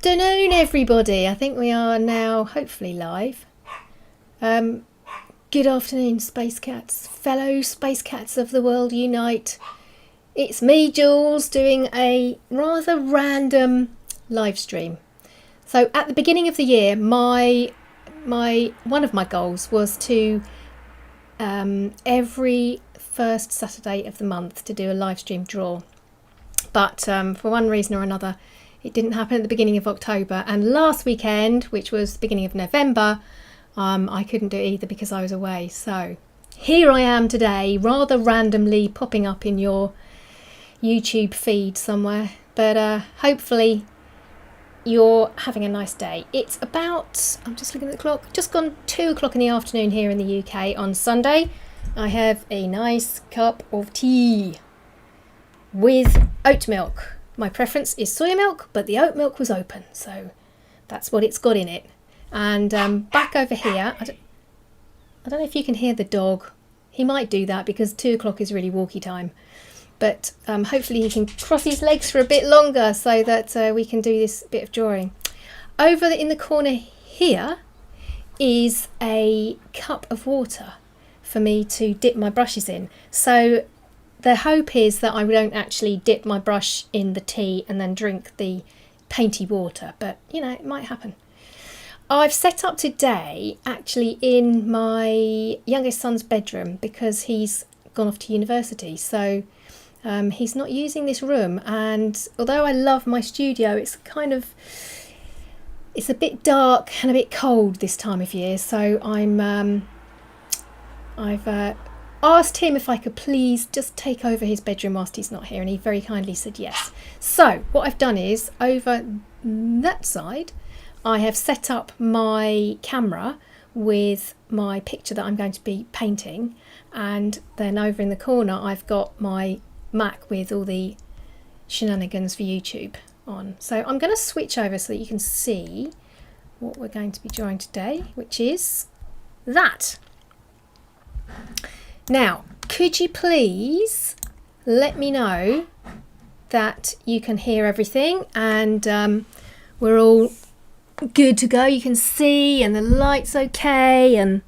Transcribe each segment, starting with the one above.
afternoon, everybody. I think we are now hopefully live. Good afternoon, Space Cats. Fellow Space Cats of the world unite. It's me, Jules, doing a rather random live stream. So at the beginning of the year, one of my goals was to every first Saturday of the month to do a live stream draw. But for one reason or another, it didn't happen at the beginning of October, and last weekend, which was the beginning of November, I couldn't do it either because I was away. So here I am today, rather randomly popping up in your YouTube feed somewhere, but hopefully you're having a nice day. It's about, I'm just looking at the clock, just gone 2 o'clock in the afternoon here in the UK on Sunday. I have a nice cup of tea with oat milk. My preference is soya milk, but the oat milk was open, so that's what it's got in it. And back over here, I don't know if you can hear the dog. He might do that because 2 o'clock is really walkie time. But hopefully he can cross his legs for a bit longer so that we can do this bit of drawing. Over in the corner here is a cup of water for me to dip my brushes in. So the hope is that I don't actually dip my brush in the tea and then drink the painty water, but you know, it might happen. I've set up today actually in my youngest son's bedroom because he's gone off to university, so he's not using this room, and although I love my studio, it's a bit dark and a bit cold this time of year, so I've asked him if I could please just take over his bedroom whilst he's not here, and he very kindly said yes. So what I've done is, over that side I have set up my camera with my picture that I'm going to be painting, and then over in the corner I've got my Mac with all the shenanigans for YouTube on. So I'm going to switch over so that you can see what we're going to be drawing today, which is that. Now, could you please let me know that you can hear everything and we're all good to go? You can see and the light's okay and,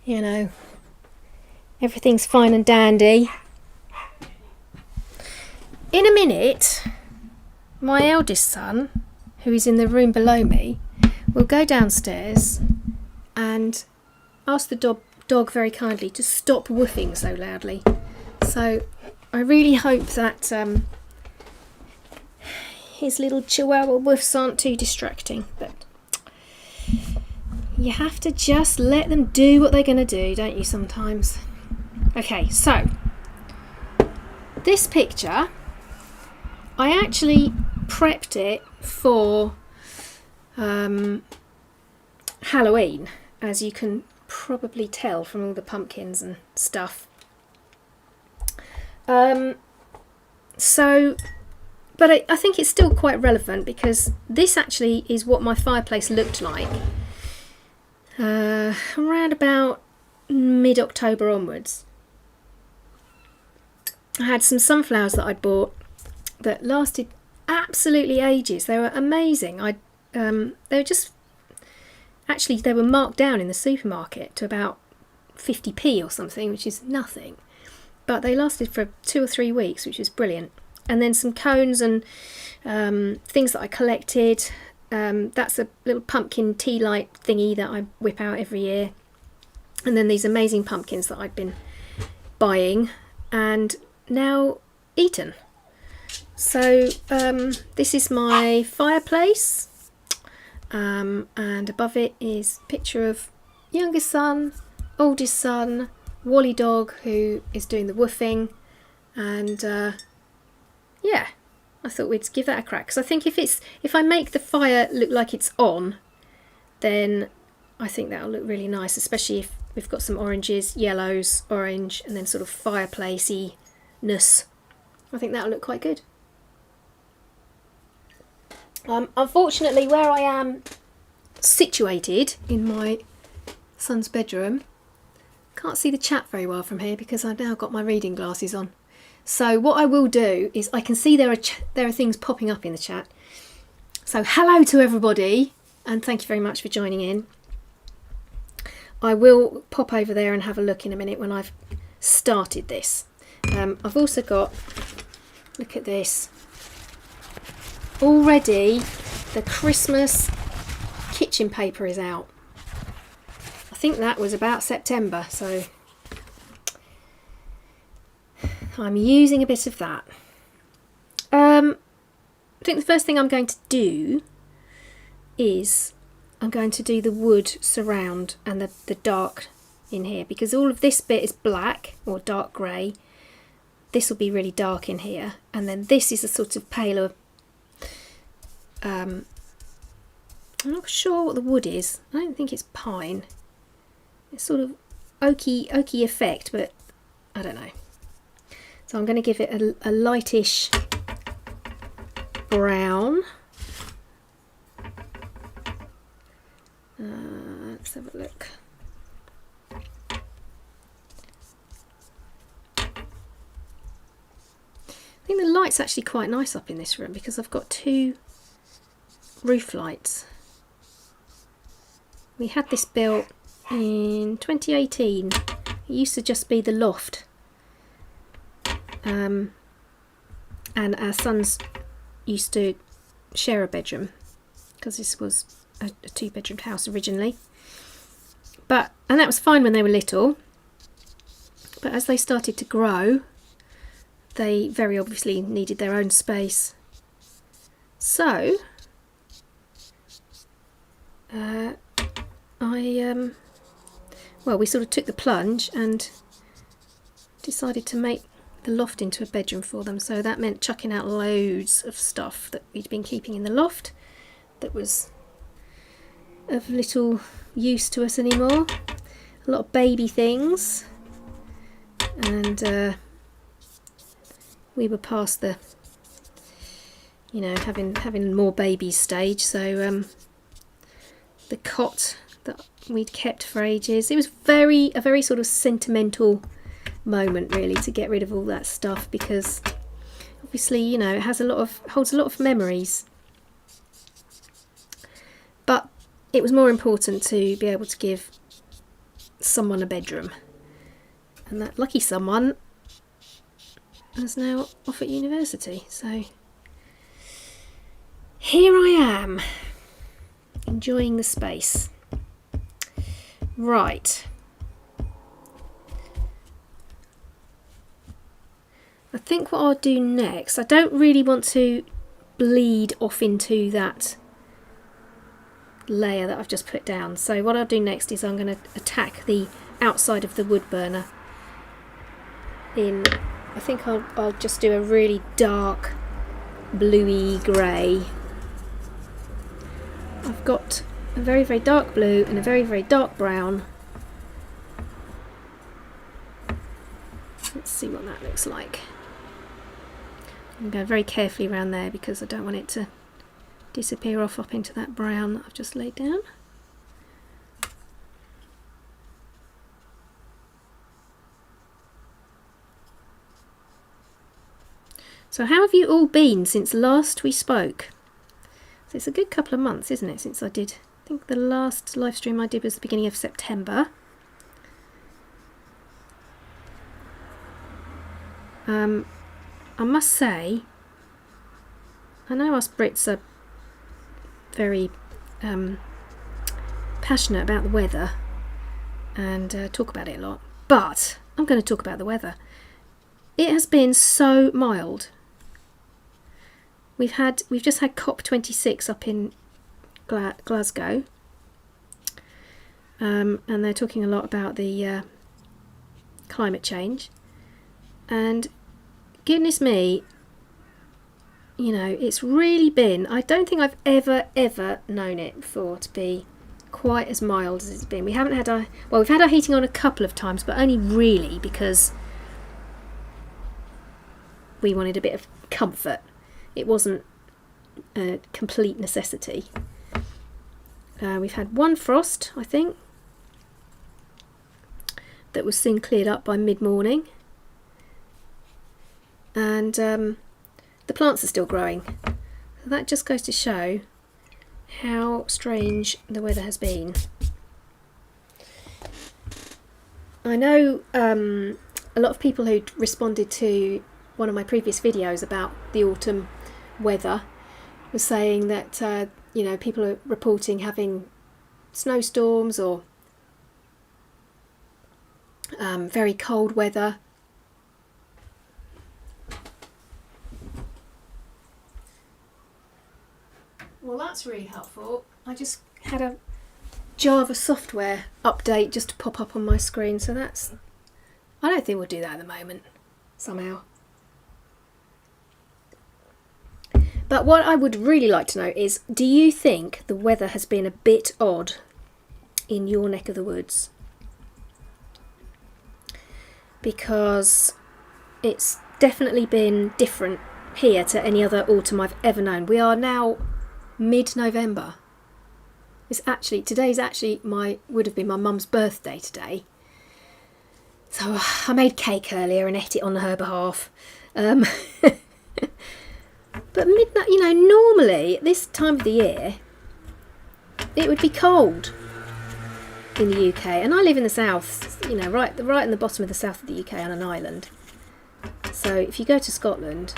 you know, everything's fine and dandy. In a minute, my eldest son, who is in the room below me, will go downstairs and ask the dog very kindly to stop woofing so loudly. So I really hope that his little chihuahua woofs aren't too distracting, but you have to just let them do what they're going to do, don't you, sometimes? Okay, so this picture, I actually prepped it for Halloween, as you can probably tell from all the pumpkins and stuff. But I think it's still quite relevant because this actually is what my fireplace looked like around about mid-October onwards. I had some sunflowers that I'd bought that lasted absolutely ages. They were amazing. They were just, actually they were marked down in the supermarket to about 50p or something, which is nothing, but they lasted for 2 or 3 weeks, which is brilliant. And then some cones and things that I collected. That's a little pumpkin tea light thingy that I whip out every year, and then these amazing pumpkins that I'd been buying and now eaten. So this is my fireplace, and above it is a picture of youngest son, oldest son, Wally dog, who is doing the woofing, and yeah, I thought we'd give that a crack, because I think if I make the fire look like it's on, then I think that'll look really nice, especially if we've got some oranges, yellows, orange, and then sort of fireplacey-ness. I think that'll look quite good. Unfortunately, where I am situated in my son's bedroom, can't see the chat very well from here because I've now got my reading glasses on. So what I will do is, I can see there are things popping up in the chat. So hello to everybody, and thank you very much for joining in. I will pop over there and have a look in a minute when I've started this. I've also got, look at this, already the Christmas kitchen paper is out. I think that was about September, so I'm using a bit of that. I think the first thing I'm going to do is I'm going to do the wood surround and the dark in here, because all of this bit is black or dark grey. This will be really dark in here, and then this is a sort of paler, I'm not sure what the wood is. I don't think it's pine. It's sort of oaky effect, but I don't know. So I'm going to give it a lightish brown. Let's have a look. I think the light's actually quite nice up in this room because I've got two roof lights. We had this built in 2018. It used to just be the loft. And our sons used to share a bedroom because this was a two-bedroom house originally. And that was fine when they were little. But as they started to grow, they very obviously needed their own space. So we sort of took the plunge and decided to make the loft into a bedroom for them. So that meant chucking out loads of stuff that we'd been keeping in the loft that was of little use to us anymore. A lot of baby things, and we were past the, you know, having more babies stage. So the cot that we'd kept for ages, it was a very sort of sentimental moment really to get rid of all that stuff, because obviously, you know, it holds a lot of memories. But it was more important to be able to give someone a bedroom, and that lucky someone is now off at university. So here I am, enjoying the space. Right. I think what I'll do next, I don't really want to bleed off into that layer that I've just put down. So what I'll do next is I'm going to attack the outside of the wood burner in, I think I'll just do a really dark bluey grey. I've got a very, very dark blue and a very, very dark brown. Let's see what that looks like. I'm going very carefully around there because I don't want it to disappear off up into that brown that I've just laid down. So how have you all been since last we spoke? So it's a good couple of months, isn't it, since I did, I think the last live stream I did was the beginning of September. I must say, I know us Brits are very passionate about the weather and talk about it a lot, but I'm going to talk about the weather. It has been so mild. We've just had COP26 up in Glasgow, and they're talking a lot about the climate change, and goodness me, you know, it's really been, I don't think I've ever known it before to be quite as mild as it's been. We haven't had we've had our heating on a couple of times, but only really because we wanted a bit of comfort. It wasn't a complete necessity. We've had one frost, I think, that was soon cleared up by mid-morning, and the plants are still growing. So that just goes to show how strange the weather has been. I know a lot of people who responded to one of my previous videos about the autumn weather were saying that you know, people are reporting having snowstorms or very cold weather. Well, that's really helpful. I just had a Java software update just to pop up on my screen, so that's, I don't think we'll do that at the moment somehow. But what I would really like to know is, do you think the weather has been a bit odd in your neck of the woods? Because it's definitely been different here to any other autumn I've ever known. We are now mid-November. Today's actually would have been my mum's birthday today. So I made cake earlier and ate it on her behalf. But midnight, you know, normally at this time of the year, it would be cold in the UK, and I live in the south, you know, right in the bottom of the south of the UK on an island. So if you go to Scotland,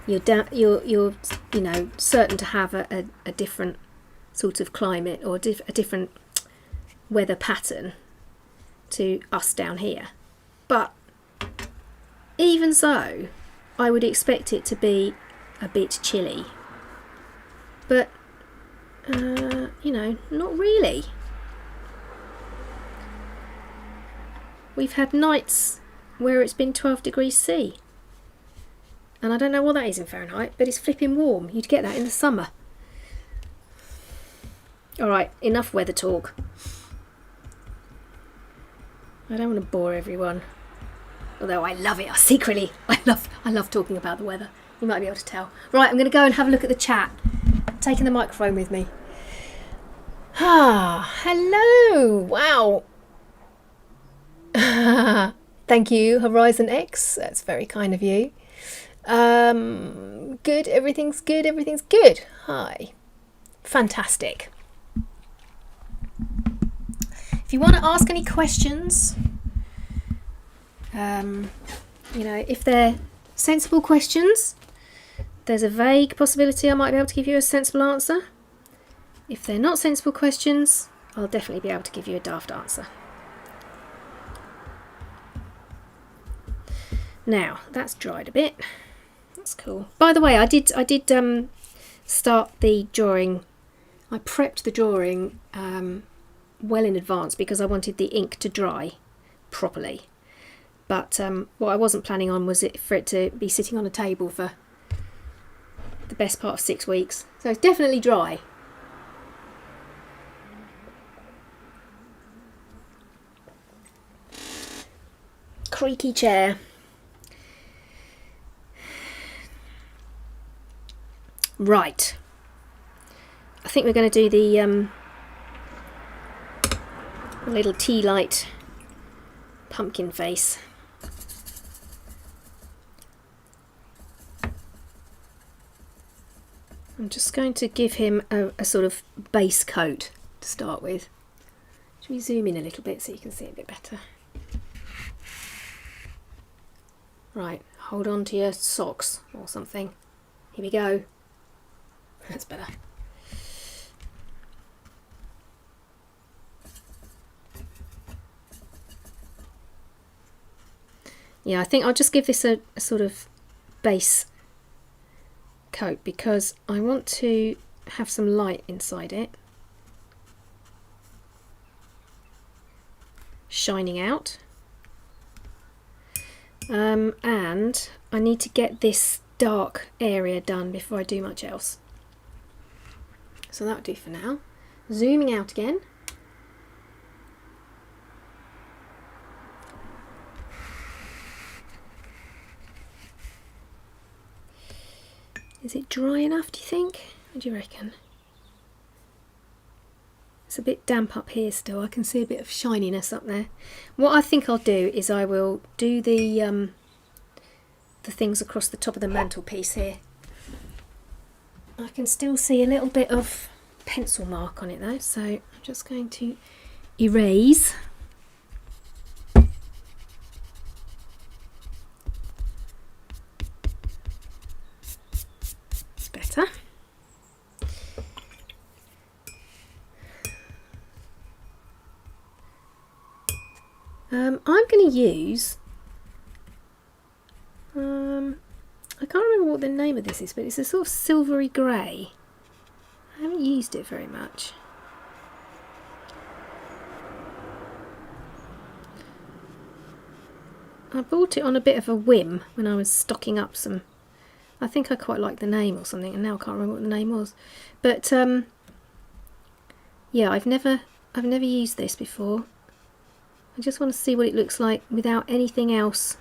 you're you know, certain to have a different sort of climate or a different weather pattern to us down here. But even so, I would expect it to be a bit chilly. But you know, not really. We've had nights where it's been 12 degrees C. And I don't know what that is in Fahrenheit, but it's flipping warm. You'd get that in the summer. Alright, enough weather talk. I don't want to bore everyone. Although I love it. Secretly, I love talking about the weather. You might be able to tell. Right, I'm going to go and have a look at the chat. I'm taking the microphone with me. Ah, hello. Wow. Thank you, Horizon X. That's very kind of you. Good. Everything's good. Everything's good. Hi. Fantastic. If you want to ask any questions, you know, if they're sensible questions, there's a vague possibility I might be able to give you a sensible answer. If they're not sensible questions, I'll definitely be able to give you a daft answer. Now, that's dried a bit. That's cool. By the way, I did start the drawing. I prepped the drawing well in advance because I wanted the ink to dry properly. But what I wasn't planning on was for it to be sitting on a table for the best part of 6 weeks. So it's definitely dry. Creaky chair. Right. I think we're going to do the little tea light pumpkin face. I'm just going to give him a sort of base coat to start with. Should we zoom in a little bit so you can see it a bit better? Right, hold on to your socks or something. Here we go. That's better. Yeah, I think I'll just give this a sort of base coat because I want to have some light inside it, shining out, and I need to get this dark area done before I do much else. So that'll do for now. Zooming out again. Is it dry enough, do you think? What do you reckon? It's a bit damp up here still. I can see a bit of shininess up there. What I think I'll do is I will do the things across the top of the mantelpiece here. I can still see a little bit of pencil mark on it though, so I'm just going to erase. It's better. I'm going to use, I can't remember what the name of this is, but it's a sort of silvery grey. I haven't used it very much. I bought it on a bit of a whim when I was stocking up some. I think I quite liked the name or something, and now I can't remember what the name was. But yeah, I've never used this before. I just want to see what it looks like without anything else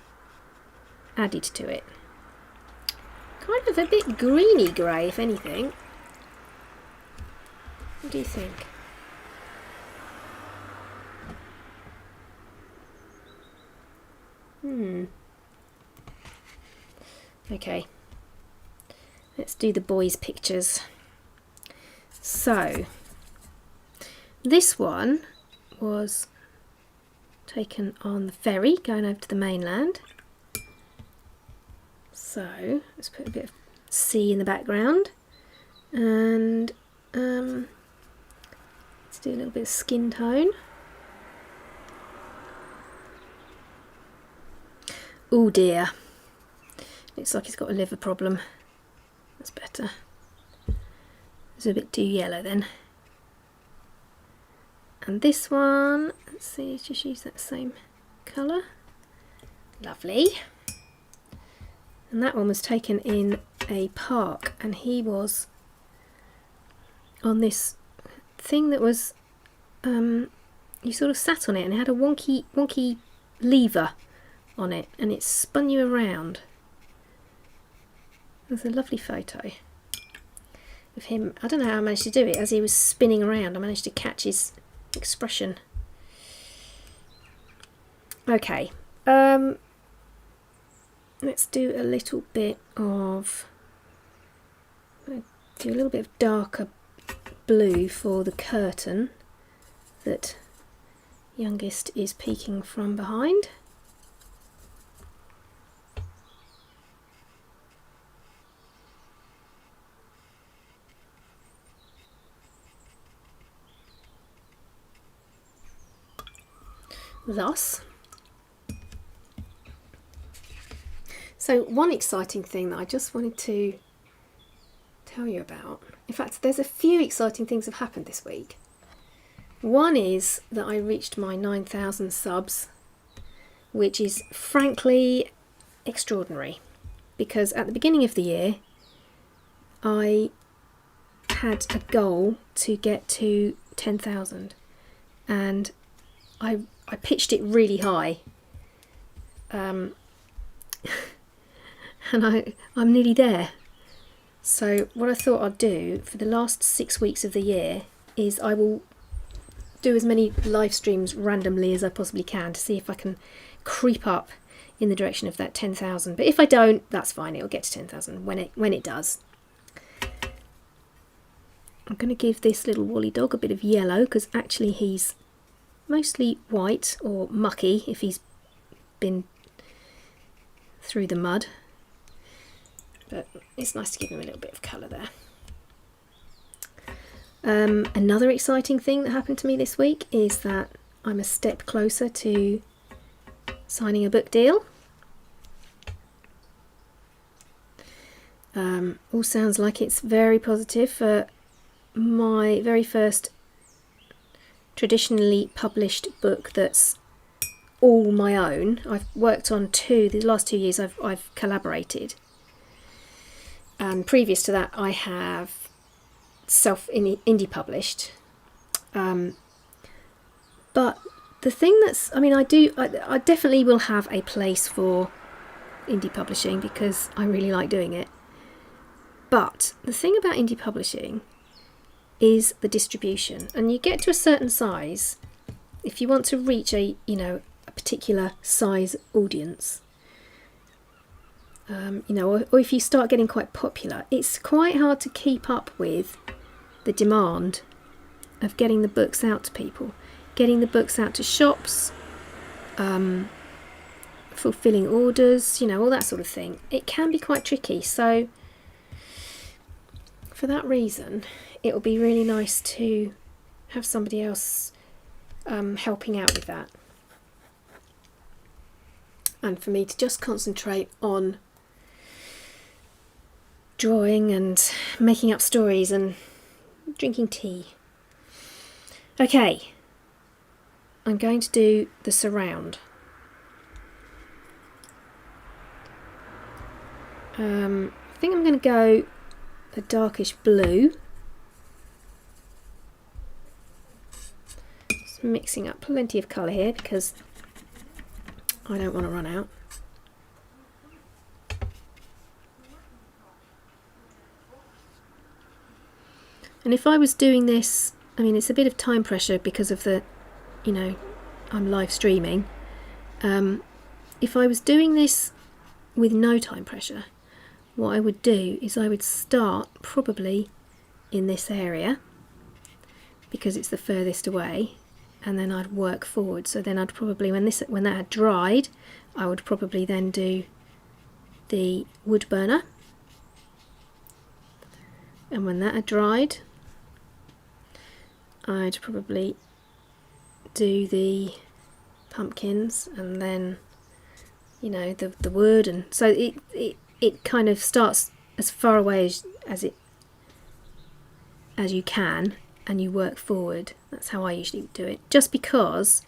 added to it. Kind of a bit greeny grey, if anything. What do you think? Okay. Let's do the boys' pictures. So, this one was taken on the ferry going over to the mainland. So let's put a bit of sea in the background, and let's do a little bit of skin tone. Oh dear, looks like he's got a liver problem. That's better. It's a bit too yellow then. And this one, let's see, just use that same colour. Lovely. And that one was taken in a park, and he was on this thing that was, you sort of sat on it, and it had a wonky lever on it, and it spun you around. There's a lovely photo of him. I don't know how I managed to do it. As he was spinning around, I managed to catch his expression. Okay, let's do a little bit of darker blue for the curtain that youngest is peeking from behind. Thus. So one exciting thing that I just wanted to tell you about, in fact there's a few exciting things have happened this week. One is that I reached my 9,000 subs, which is frankly extraordinary, because at the beginning of the year I had a goal to get to 10,000, and I pitched it really high, and I'm nearly there. So what I thought I'd do for the last 6 weeks of the year is I will do as many live streams randomly as I possibly can to see if I can creep up in the direction of that 10,000. But if I don't, that's fine, it'll get to 10,000 when it does. I'm going to give this little woolly dog a bit of yellow, because actually he's mostly white or mucky if he's been through the mud, but it's nice to give him a little bit of colour there. Another exciting thing that happened to me this week is that I'm a step closer to signing a book deal. All sounds like it's very positive for my very first traditionally published book that's all my own. I've worked on the last 2 years I've collaborated, and previous to that I have indie published, but the thing that's, I definitely will have a place for indie publishing because I really like doing it, but the thing about indie publishing is the distribution, and you get to a certain size, if you want to reach a particular size audience, you know, or if you start getting quite popular, it's quite hard to keep up with the demand of getting the books out to people, getting the books out to shops, fulfilling orders, you know, all that sort of thing. It can be quite tricky. So for that reason, it will be really nice to have somebody else helping out with that, and for me to just concentrate on drawing and making up stories and drinking tea. Okay, I'm going to do the surround. I think I'm going to go a darkish blue. Just mixing up plenty of colour here because I don't want to run out. And if I was doing this, I mean, it's a bit of time pressure because of the, you know, I'm live streaming. If I was doing this with no time pressure, what I would do is I would start probably in this area because it's the furthest away, and then I'd work forward. So then I'd probably, when that had dried, I would probably then do the wood burner, and when that had dried, I'd probably do the pumpkins, and then, you know, the wood, and so it kind of starts as far away as you can, and you work forward. That's how I usually do it, just because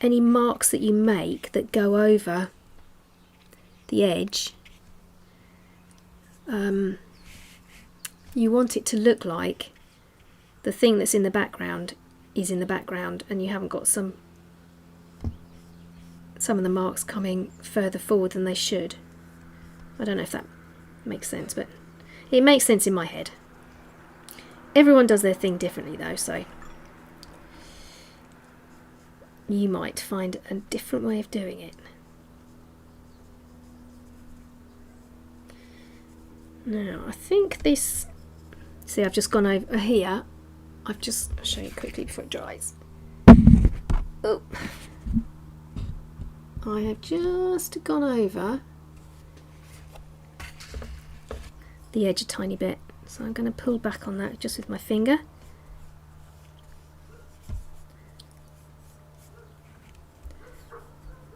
any marks that you make that go over the edge, you want it to look like the thing that's in the background is in the background, and you haven't got some of the marks coming further forward than they should. I don't know if that makes sense, but it makes sense in my head. Everyone does their thing differently though, so you might find a different way of doing it. Now, I think this, see, I've just gone over here. I'll show you quickly before it dries. Oh, I have just gone over the edge a tiny bit, so I'm going to pull back on that just with my finger.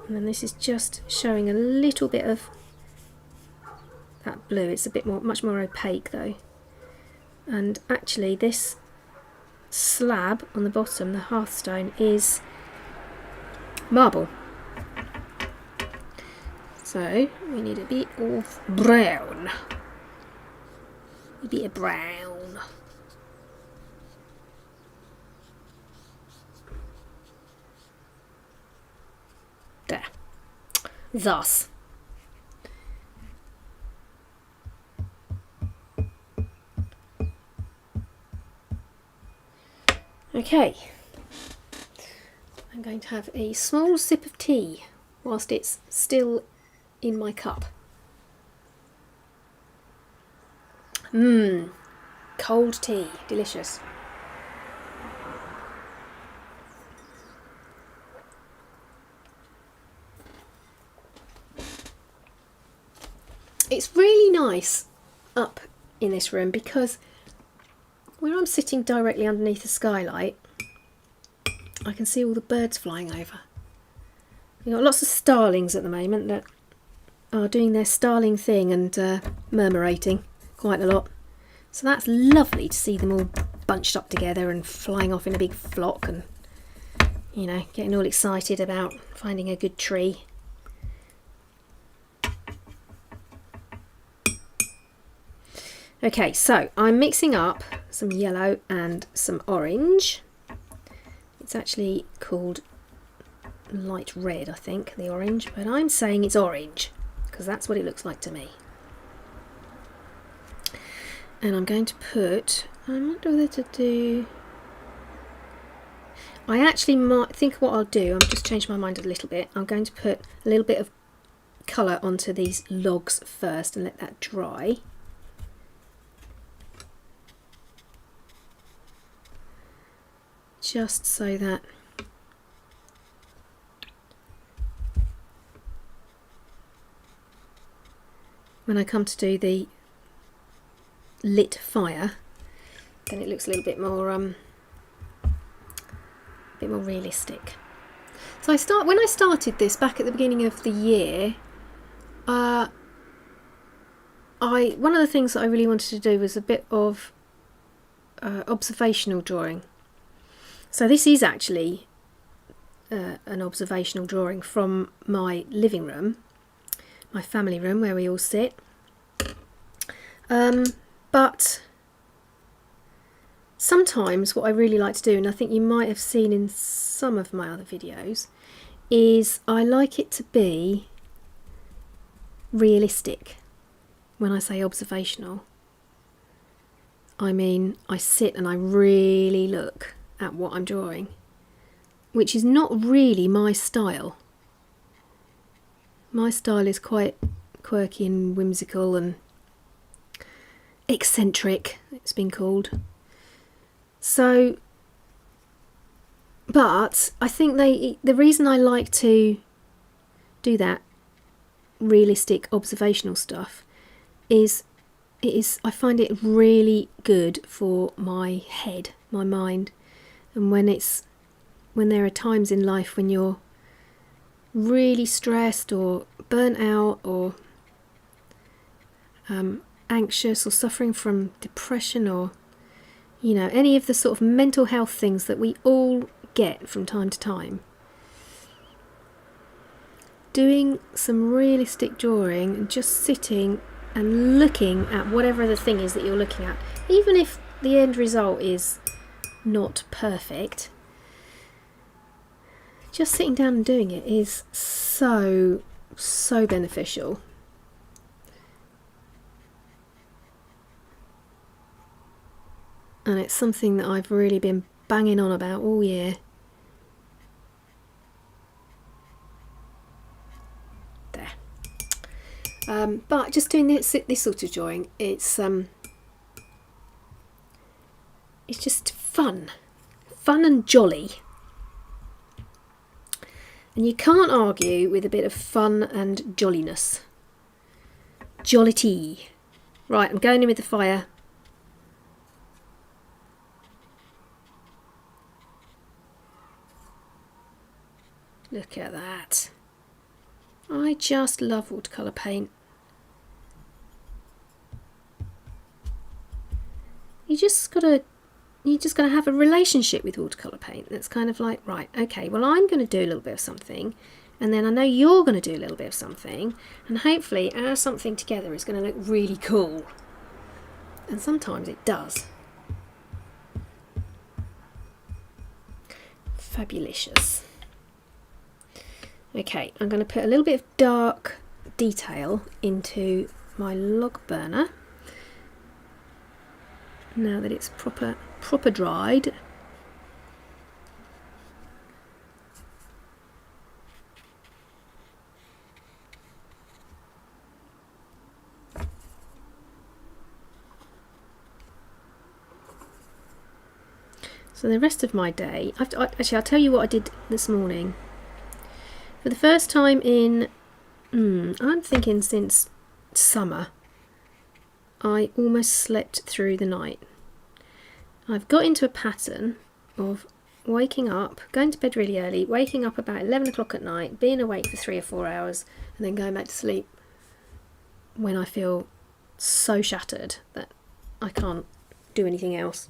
And then this is just showing a little bit of that blue. It's a bit more, much more opaque though. And actually this slab on the bottom, the hearthstone, is marble. So we need a bit of brown. A bit of brown. There. Thus. Okay. I'm going to have a small sip of tea whilst it's still in my cup. Cold tea, delicious. It's really nice up in this room because where I'm sitting directly underneath the skylight, I can see all the birds flying over. We've got lots of starlings at the moment that are doing their starling thing and murmurating quite a lot. So that's lovely to see them all bunched up together and flying off in a big flock and, you know, getting all excited about finding a good tree. Okay, so I'm mixing up some yellow and some orange. It's actually called light red, I think, the orange, but I'm saying it's orange because that's what it looks like to me. And I'm going to put, I'm not sure whether to do, I actually might think what I'll do, I've just changed my mind a little bit. I'm going to put a little bit of colour onto these logs first and let that dry. Just so that when I come to do the lit fire, then it looks a little bit more realistic. So when I started this back at the beginning of the year, one of the things that I really wanted to do was a bit of observational drawing. So this is actually an observational drawing from my living room, my family room where we all sit. But sometimes what I really like to do, and I think you might have seen in some of my other videos, is I like it to be realistic. When I say observational, I mean I sit and I really look at what I'm drawing, which is not really my style. My style is quite quirky and whimsical and eccentric, it's been called. So, but I think the reason I like to do that realistic observational stuff is I find it really good for my head, my mind, and when there are times in life when you're really stressed or burnt out or anxious or suffering from depression or any of the sort of mental health things that we all get from time to time. Doing some realistic drawing and just sitting and looking at whatever the thing is that you're looking at, even if the end result is not perfect, just sitting down and doing it is so beneficial. And it's something that I've really been banging on about all year. There. But just doing this sort of drawing, it's just fun and jolly. And you can't argue with a bit of fun and jolliness. Jollity. Right, I'm going in with the fire. Look at that. I just love watercolour paint. You just gotta have a relationship with watercolour paint that's kind of like, right, okay, well I'm going to do a little bit of something, and then I know you're going to do a little bit of something, and hopefully our something together is going to look really cool. And sometimes it does. Fabulicious. Okay, I'm going to put a little bit of dark detail into my log burner now that it's proper dried. So the rest of my day, actually I'll tell you what I did this morning. For the first time in, I'm thinking since summer, I almost slept through the night. I've got into a pattern of waking up, going to bed really early, waking up about 11 o'clock at night, being awake for 3 or 4 hours, and then going back to sleep when I feel so shattered that I can't do anything else.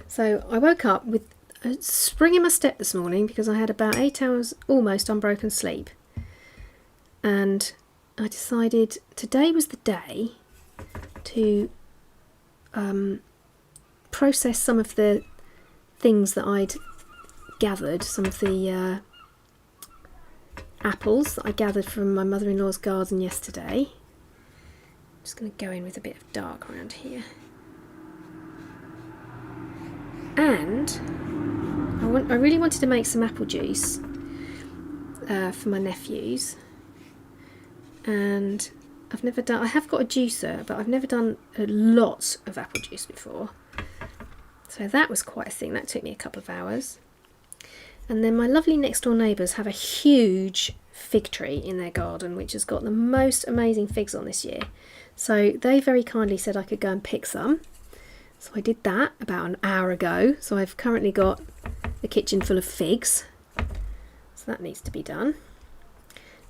So I woke up with a spring in my step this morning because I had about 8 hours almost unbroken sleep, and I decided today was the day to process some of the things that I'd gathered, some of the apples that I gathered from my mother-in-law's garden yesterday. I'm just going to go in with a bit of dark around here. And I really wanted to make some apple juice for my nephews, and I have got a juicer, but I've never done a lot of apple juice before. So that was quite a thing. That took me a couple of hours. And then my lovely next door neighbours have a huge fig tree in their garden, which has got the most amazing figs on this year. So they very kindly said I could go and pick some. So I did that about an hour ago. So I've currently got the kitchen full of figs. So that needs to be done.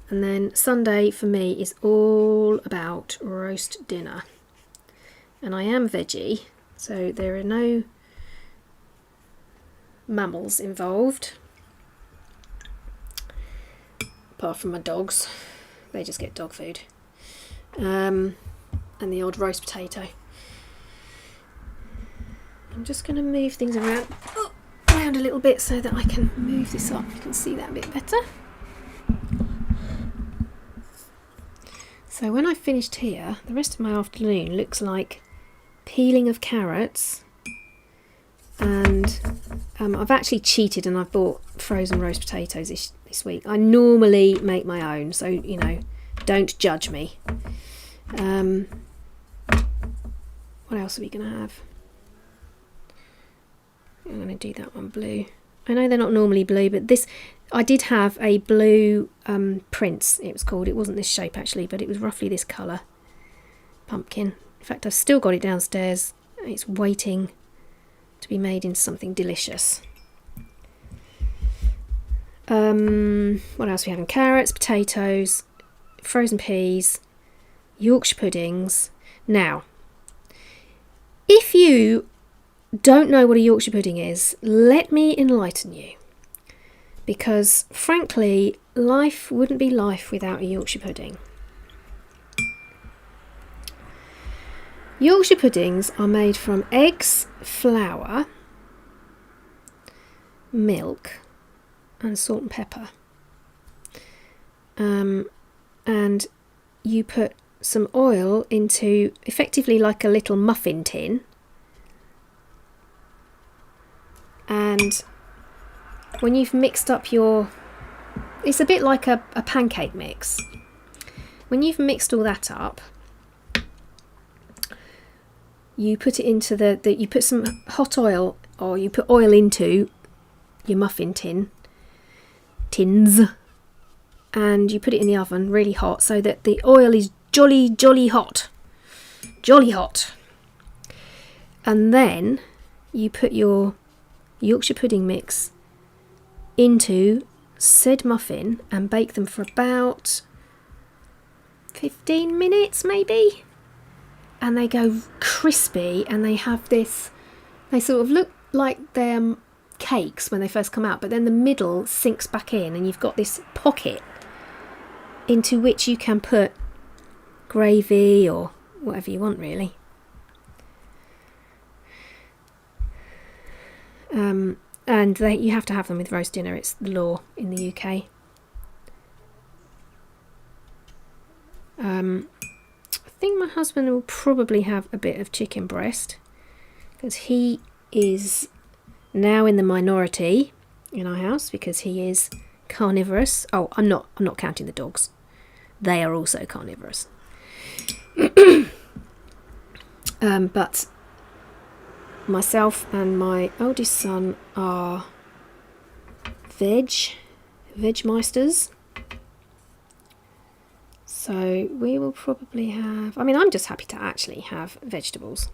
And then Sunday for me is all about roast dinner. And I am veggie, so there are no mammals involved. Apart from my dogs. They just get dog food. And the odd roast potato. I'm just going to move things around a little bit so that I can move this up. You can see that a bit better. So when I've finished here, the rest of my afternoon looks like peeling of carrots, and I've actually cheated and I've bought frozen roast potatoes this week. I normally make my own, so you know, don't judge me. What else are we going to have? I'm going to do that one blue. I know they're not normally blue, but this, I did have a blue Prince, it was called. It wasn't this shape actually, but it was roughly this colour. Pumpkin. In fact, I've still got it downstairs. It's waiting to be made into something delicious. What else are we having? Carrots, potatoes, frozen peas, Yorkshire puddings. Now, if you don't know what a Yorkshire pudding is, let me enlighten you. Because frankly, life wouldn't be life without a Yorkshire pudding. Yorkshire puddings are made from eggs, flour, milk and salt and pepper. And you put some oil into effectively like a little muffin tin, and when you've mixed up it's a bit like a pancake mix. When you've mixed all that up, you put it into you put some hot oil, or you put oil into your muffin tins, and you put it in the oven really hot so that the oil is jolly hot. And then you put your Yorkshire pudding mix into said muffin and bake them for about 15 minutes maybe, and they go crispy, and they have this, they sort of look like they're cakes when they first come out, but then the middle sinks back in and you've got this pocket into which you can put gravy or whatever you want really. And you have to have them with roast dinner. It's the law in the UK. I think my husband will probably have a bit of chicken breast, because he is now in the minority in our house because he is carnivorous. Oh, I'm not counting the dogs. They are also carnivorous. But myself and my oldest son are vegmeisters. So we will probably have, I mean, I'm just happy to actually have vegetables.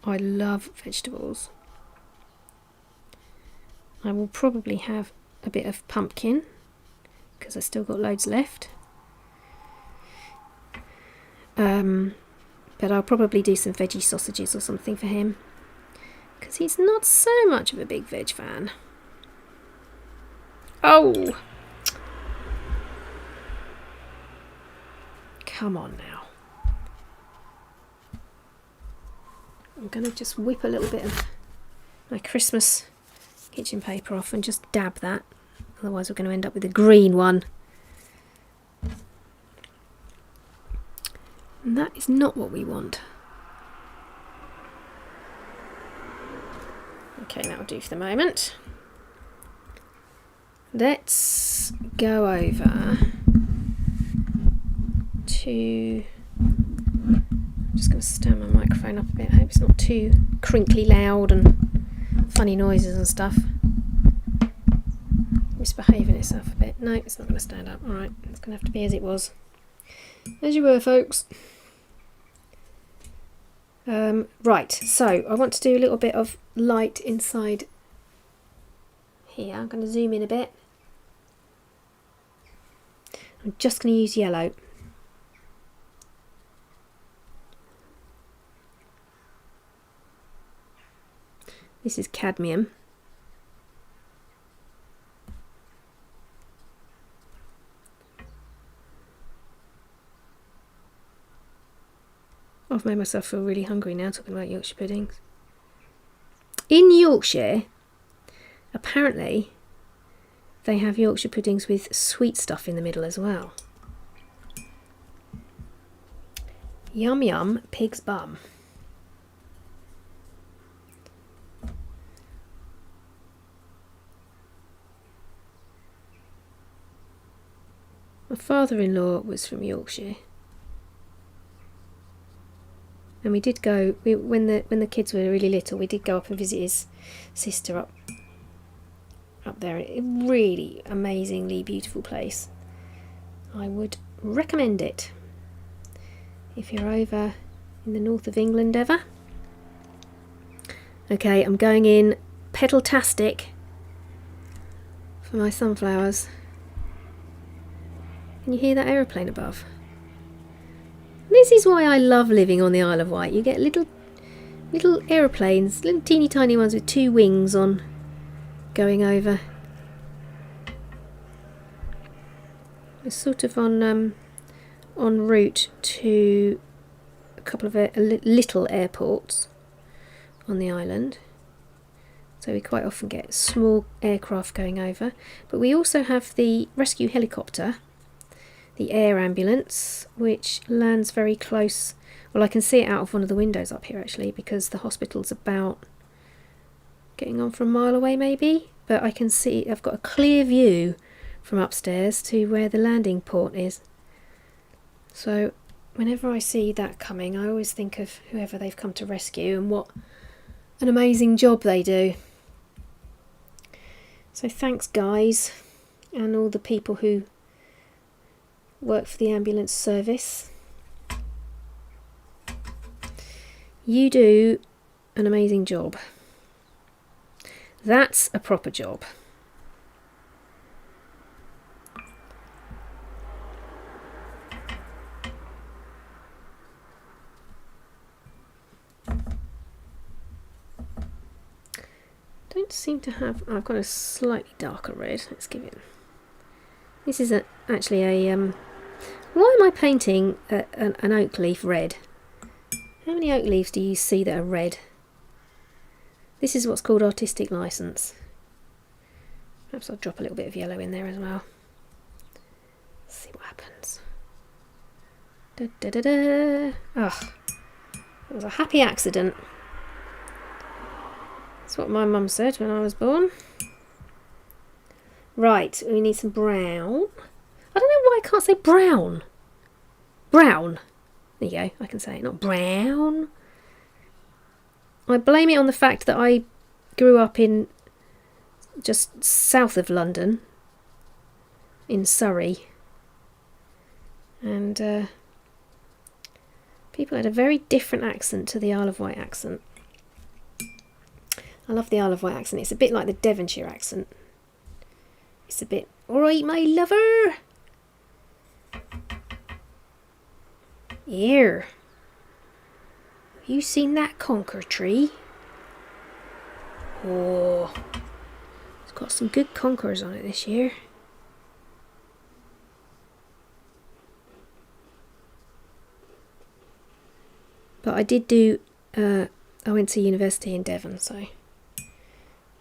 I love vegetables. I will probably have a bit of pumpkin because I've still got loads left. But I'll probably do some veggie sausages or something for him, because he's not so much of a big veg fan. Oh! Come on now. I'm going to just whip a little bit of my Christmas kitchen paper off and just dab that. Otherwise we're going to end up with a green one. And that is not what we want. Okay, that'll do for the moment. Let's go over too... I'm just going to stand my microphone up a bit. I hope it's not too crinkly loud and funny noises and stuff. Misbehaving itself a bit. No, it's not going to stand up. Alright, it's going to have to be as it was. As you were, folks. Right, so I want to do a little bit of light inside here. I'm going to zoom in a bit. I'm just going to use yellow. This is cadmium. I've made myself feel really hungry now talking about Yorkshire puddings. In Yorkshire, apparently, they have Yorkshire puddings with sweet stuff in the middle as well. Yum yum, pig's bum. My father-in-law was from Yorkshire. And we did go, when the kids were really little, we did go up and visit his sister up there. A really amazingly beautiful place. I would recommend it if you're over in the north of England ever. Okay, I'm going in petal-tastic for my sunflowers. Can you hear that aeroplane above? This is why I love living on the Isle of Wight. You get little aeroplanes, little teeny tiny ones with 2 wings on, going over. It's sort of en route to a couple of little airports on the island. So we quite often get small aircraft going over. But we also have the rescue helicopter, the air ambulance, which lands very close. Well, I can see it out of one of the windows up here actually, because the hospital's about getting on for a mile away maybe, but I can see, I've got a clear view from upstairs to where the landing port is. So whenever I see that coming, I always think of whoever they've come to rescue and what an amazing job they do. So thanks guys, and all the people who work for the ambulance service. You do an amazing job. That's a proper job. Don't seem to have... I've got a slightly darker red. Let's give it... This is actually a... Why am I painting an oak leaf red? How many oak leaves do you see that are red? This is what's called artistic license. Perhaps I'll drop a little bit of yellow in there as well. Let's see what happens. Da, da, da, da. Oh, it was a happy accident. That's what my mum said when I was born. Right, we need some brown. I don't know why I can't say brown. Brown. There you go, I can say it, not brown. I blame it on the fact that I grew up in just south of London, in Surrey. And people had a very different accent to the Isle of Wight accent. I love the Isle of Wight accent. It's a bit like the Devonshire accent. It's a bit, alright my lover. Here. Have you seen that conker tree? Oh, it's got some good conkers on it this year. But I did do, I went to university in Devon, so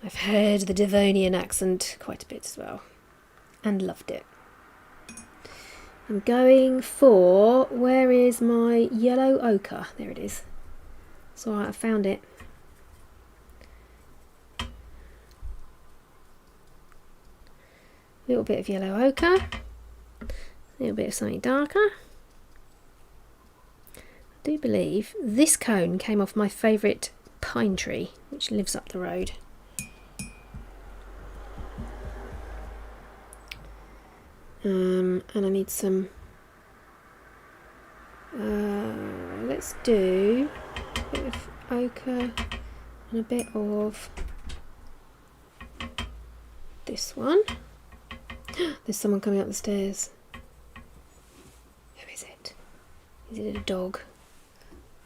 I've heard the Devonian accent quite a bit as well, and loved it. I'm going for, where is my yellow ochre? There it is. It's alright, I found it. A little bit of yellow ochre, a little bit of something darker. do believe this cone came off my favourite pine tree, which lives up the road. And I need some, let's do a bit of ochre and a bit of this one. There's someone coming up the stairs. Who is it? Is it a dog?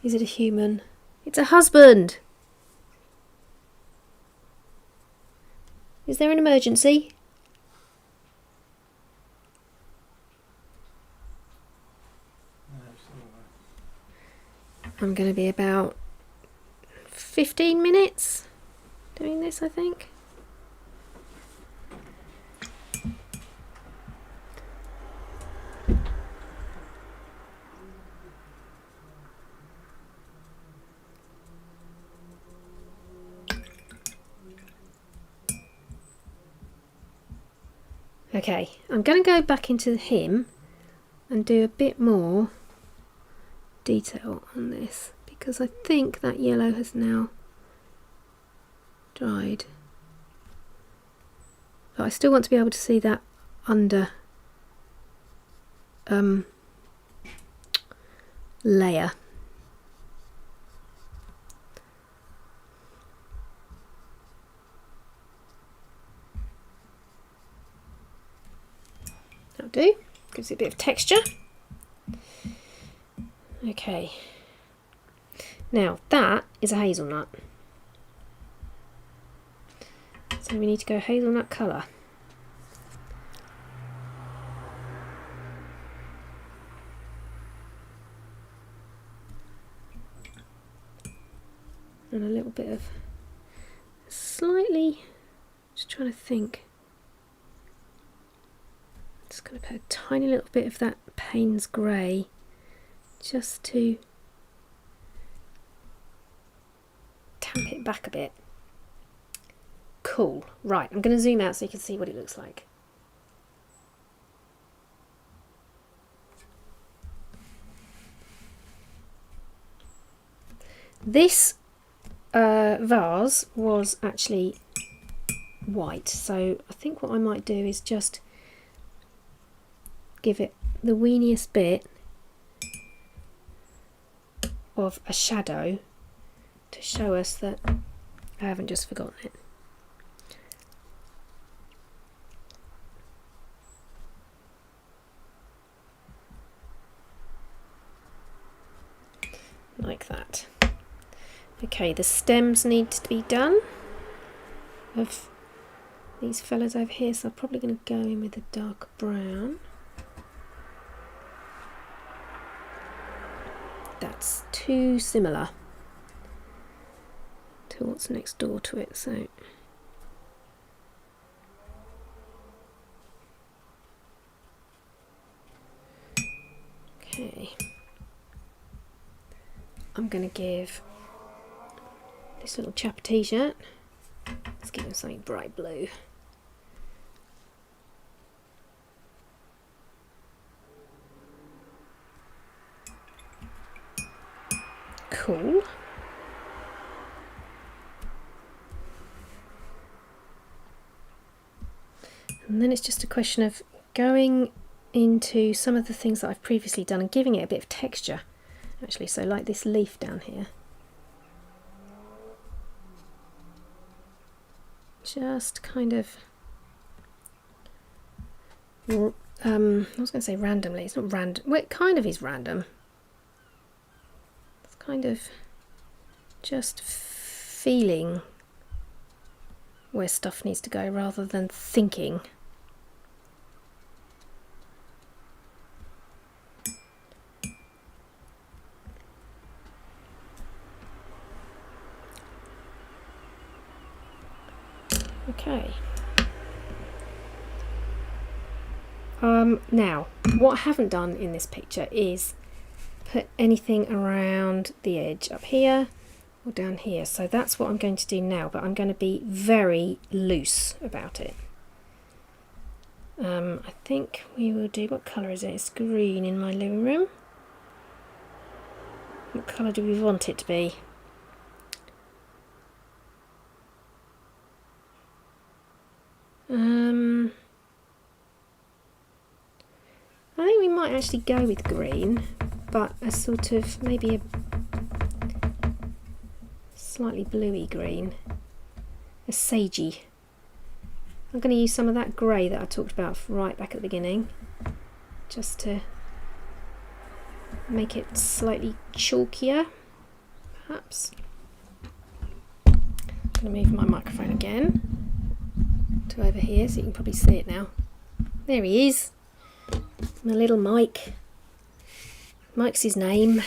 Is it a human? It's a husband! Is there an emergency? I'm going to be about 15 minutes doing this, I think. Okay, I'm going to go back into him and do a bit more detail on this, because I think that yellow has now dried. But I still want to be able to see that under layer. That'll do. Gives it a bit of texture. Okay. Now that is a hazelnut. So we need to go hazelnut colour. And a little bit of slightly, just trying to think. Just going to put a tiny little bit of that Payne's grey just to tamp it back a bit. Cool. Right, I'm going to zoom out so you can see what it looks like. This vase was actually white, so I think what I might do is just give it the weeniest bit of a shadow to show us that I haven't just forgotten it. Like that. Okay, the stems need to be done of these fellas over here, so I'm probably going to go in with a dark brown. That's too similar to what's next door to it, so okay. I'm going to give this little chap a t-shirt. Let's give him something bright blue. Cool. And then it's just a question of going into some of the things that I've previously done and giving it a bit of texture, actually. So like this leaf down here. Just kind of, I was going to say randomly. It's not random. Well, it kind of is random. It's kind of just feeling where stuff needs to go rather than thinking. Okay. Now, what I haven't done in this picture is put anything around the edge up here or down here. So that's what I'm going to do now, but I'm going to be very loose about it. I think we will do, what colour is it? It's green in my living room. What colour do we want it to be? I think we might actually go with green, but a sort of maybe a slightly bluey green, a sagey. I'm going to use some of that grey that I talked about right back at the beginning, just to make it slightly chalkier, perhaps. I'm going to move my microphone again to over here so you can probably see it now. There he is, my little Mike. Mike's his name.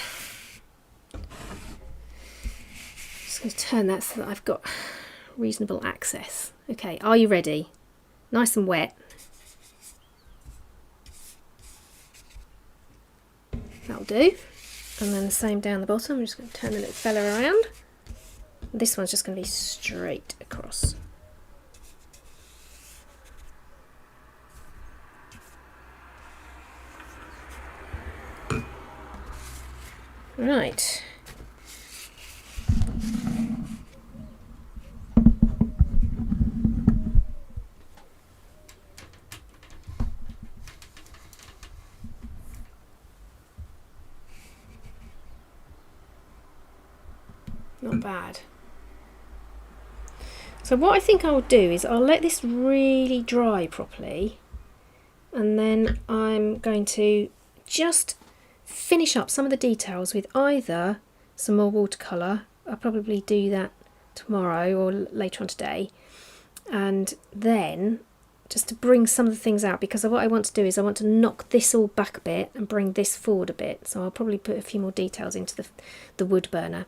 Just going to turn that so that I've got reasonable access. Okay, are you ready? Nice and wet. That'll do. And then the same down the bottom. I'm just going to turn the little fella around. This one's just going to be straight across. Right. Not bad. So what I think I'll do is I'll let this really dry properly, and then I'm going to just finish up some of the details with either some more watercolour. I'll probably do that tomorrow or later on today, and then just to bring some of the things out, because what I want to do is I want to knock this all back a bit and bring this forward a bit. So I'll probably put a few more details into the wood burner.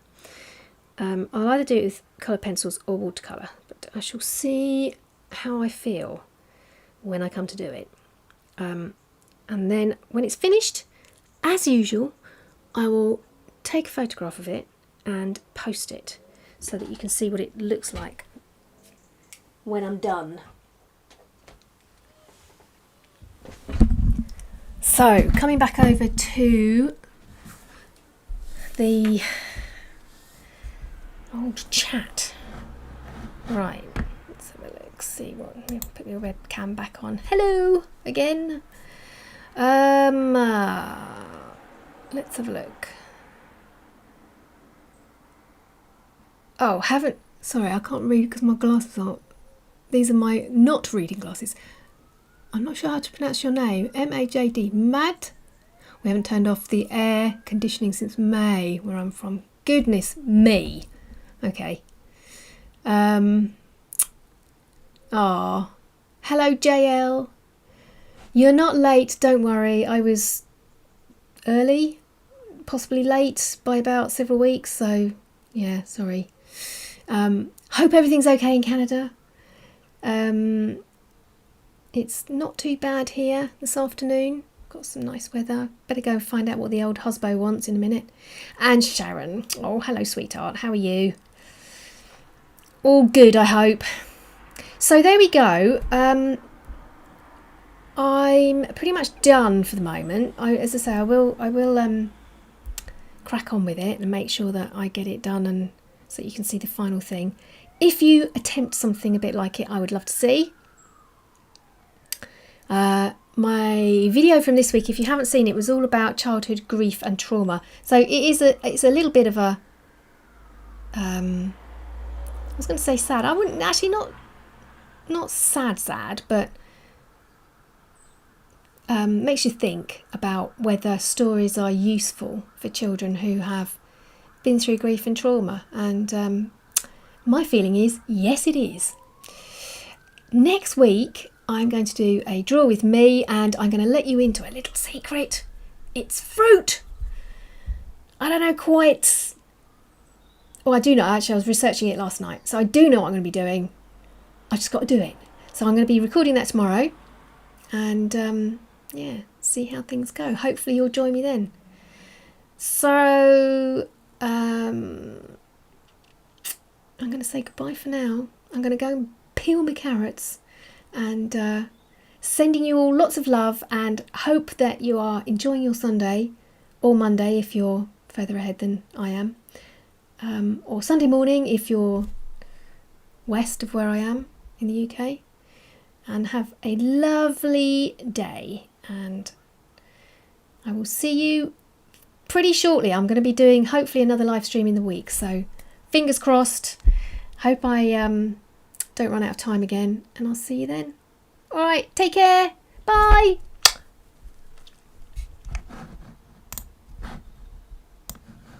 I'll either do it with coloured pencils or watercolour, but I shall see how I feel when I come to do it. And then when it's finished, as usual, I will take a photograph of it and post it so that you can see what it looks like when I'm done. So, coming back over to the old chat. Right, let's have a look, see what, let me put the webcam back on. Hello again. Let's have a look. Oh, sorry, I can't read because my glasses aren't. These are my not reading glasses. I'm not sure how to pronounce your name. M-A-J-D. Mad? We haven't turned off the air conditioning since May, where I'm from. Goodness me. Okay. Hello, JL. You're not late, don't worry. I was early, possibly late by about several weeks, so yeah, sorry. Hope everything's okay in Canada. It's not too bad here this afternoon. Got some nice weather. Better go and find out what the old husbo wants in a minute. And Sharon. Oh, hello, sweetheart. How are you? All good, I hope. So there we go. I'm pretty much done for the moment. As I say, I will crack on with it and make sure that I get it done, and so you can see the final thing. If you attempt something a bit like it, I would love to see. My video from this week, if you haven't seen it, was all about childhood grief and trauma. So it's a little bit of a I was going to say sad. I wouldn't actually, not sad, but makes you think about whether stories are useful for children who have been through grief and trauma. And my feeling is yes, it is. Next week I'm going to do a draw with me, and I'm going to let you into a little secret. It's fruit. I don't know quite. Oh, I do know. Actually, I was researching it last night, so I do know what I'm going to be doing. I just got to do it. So I'm going to be recording that tomorrow, and yeah, see how things go. Hopefully you'll join me then. So I'm going to say goodbye for now. I'm going to go and peel my carrots, and sending you all lots of love, and hope that you are enjoying your Sunday or Monday if you're further ahead than I am. Or Sunday morning if you're west of where I am in the UK. And have a lovely day, and I will see you pretty shortly. I'm going to be doing hopefully another live stream in the week, so fingers crossed. Hope I don't run out of time again, and I'll see you then. All right, take care. Bye.